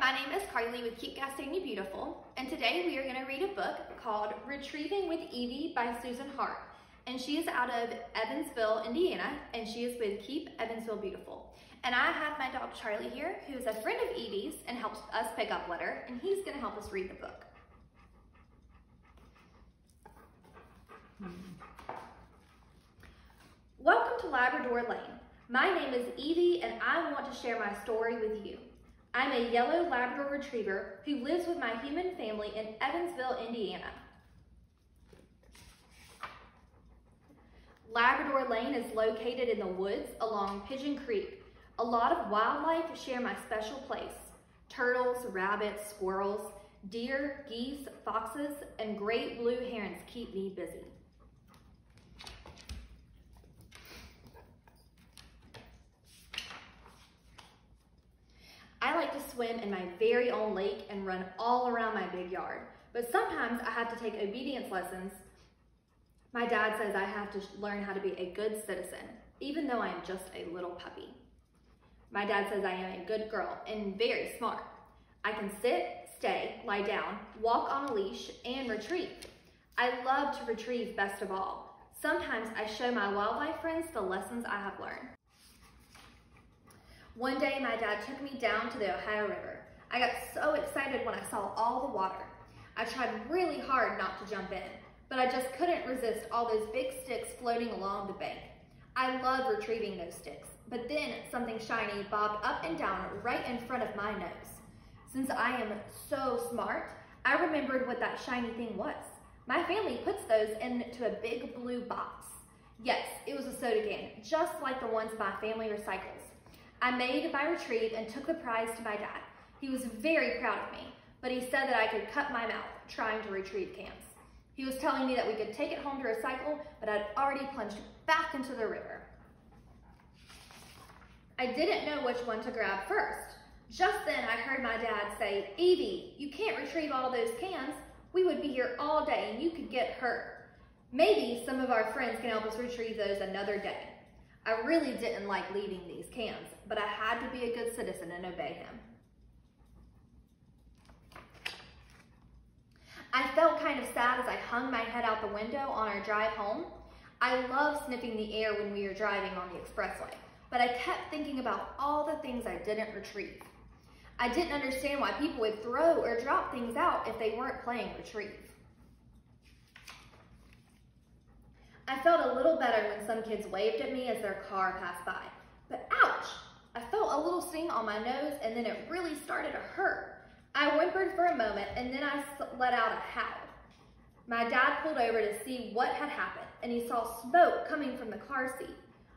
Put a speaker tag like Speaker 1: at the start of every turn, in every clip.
Speaker 1: my name is Carly with Keep Gastonia Beautiful, and today we are going to read a book called Retrieving with Evie by Susan Hart. And she is out of Evansville, Indiana, and she is with Keep Evansville Beautiful. And I have my dog Charlie here, who is a friend of Evie's and helps us pick up litter, and he's going to help us read the book. Welcome to Labrador Lane. My name is Evie, and I want to share my story with you. I'm a yellow Labrador Retriever who lives with my human family in Evansville, Indiana. Labrador Lane is located in the woods along Pigeon Creek. A lot of wildlife share my special place. Turtles, rabbits, squirrels, deer, geese, foxes, and great blue herons keep me busy. I like to swim in my very own lake and run all around my big yard, but sometimes I have to take obedience lessons. My dad says I have to learn how to be a good citizen, even though I am just a little puppy. My dad says I am a good girl and very smart. I can sit, stay, lie down, walk on a leash, and retrieve. I love to retrieve best of all. Sometimes I show my wildlife friends the lessons I have learned. One day, my dad took me down to the Ohio River. I got so excited when I saw all the water. I tried really hard not to jump in, but I just couldn't resist all those big sticks floating along the bank. I love retrieving those sticks, but then something shiny bobbed up and down right in front of my nose. Since I am so smart, I remembered what that shiny thing was. My family puts those into a big blue box. Yes, it was a soda can, just like the ones my family recycles. I made my retrieve and took the prize to my dad. He was very proud of me, but he said that I could cut my mouth trying to retrieve cans. He was telling me that we could take it home to recycle, but I'd already plunged back into the river. I didn't know which one to grab first. Just then I heard my dad say, "Evie, you can't retrieve all those cans. We would be here all day and you could get hurt. Maybe some of our friends can help us retrieve those another day." I really didn't like leaving these cans, but I had to be a good citizen and obey him. I felt kind of sad as I hung my head out the window on our drive home. I love sniffing the air when we were driving on the expressway, but I kept thinking about all the things I didn't retrieve. I didn't understand why people would throw or drop things out if they weren't playing retrieve. I felt a little better when some kids waved at me as their car passed by, but ouch! I felt a little sting on my nose and then it really started to hurt. I whimpered for a moment and then I let out a howl. My dad pulled over to see what had happened and he saw smoke coming from the car seat.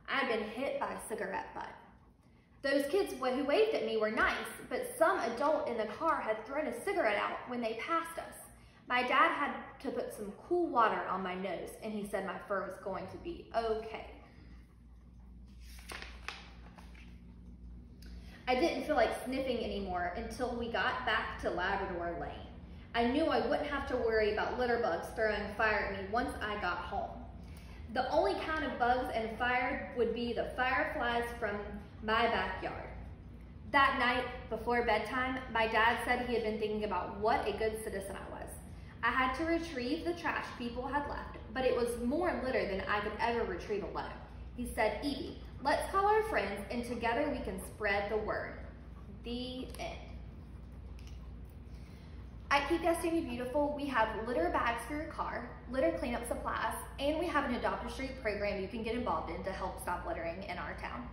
Speaker 1: I had been hit by a cigarette butt. Those kids who waved at me were nice, but some adult in the car had thrown a cigarette out when they passed us. My dad had to put some cool water on my nose and he said my fur was going to be okay. I didn't feel like sniffing anymore until we got back to Labrador Lane. I knew I wouldn't have to worry about litter bugs throwing fire at me once I got home. The only kind of bugs and fire would be the fireflies from my backyard. That night, before bedtime, my dad said he had been thinking about what a good citizen I was. I had to retrieve the trash people had left, but it was more litter than I could ever retrieve alone. He said, "Evie, let's call our friends and together we can spread the word." The end. At Keep Gastonia Beautiful, we have litter bags for your car, litter cleanup supplies, and we have an Adopt a Street program you can get involved in to help stop littering in our town.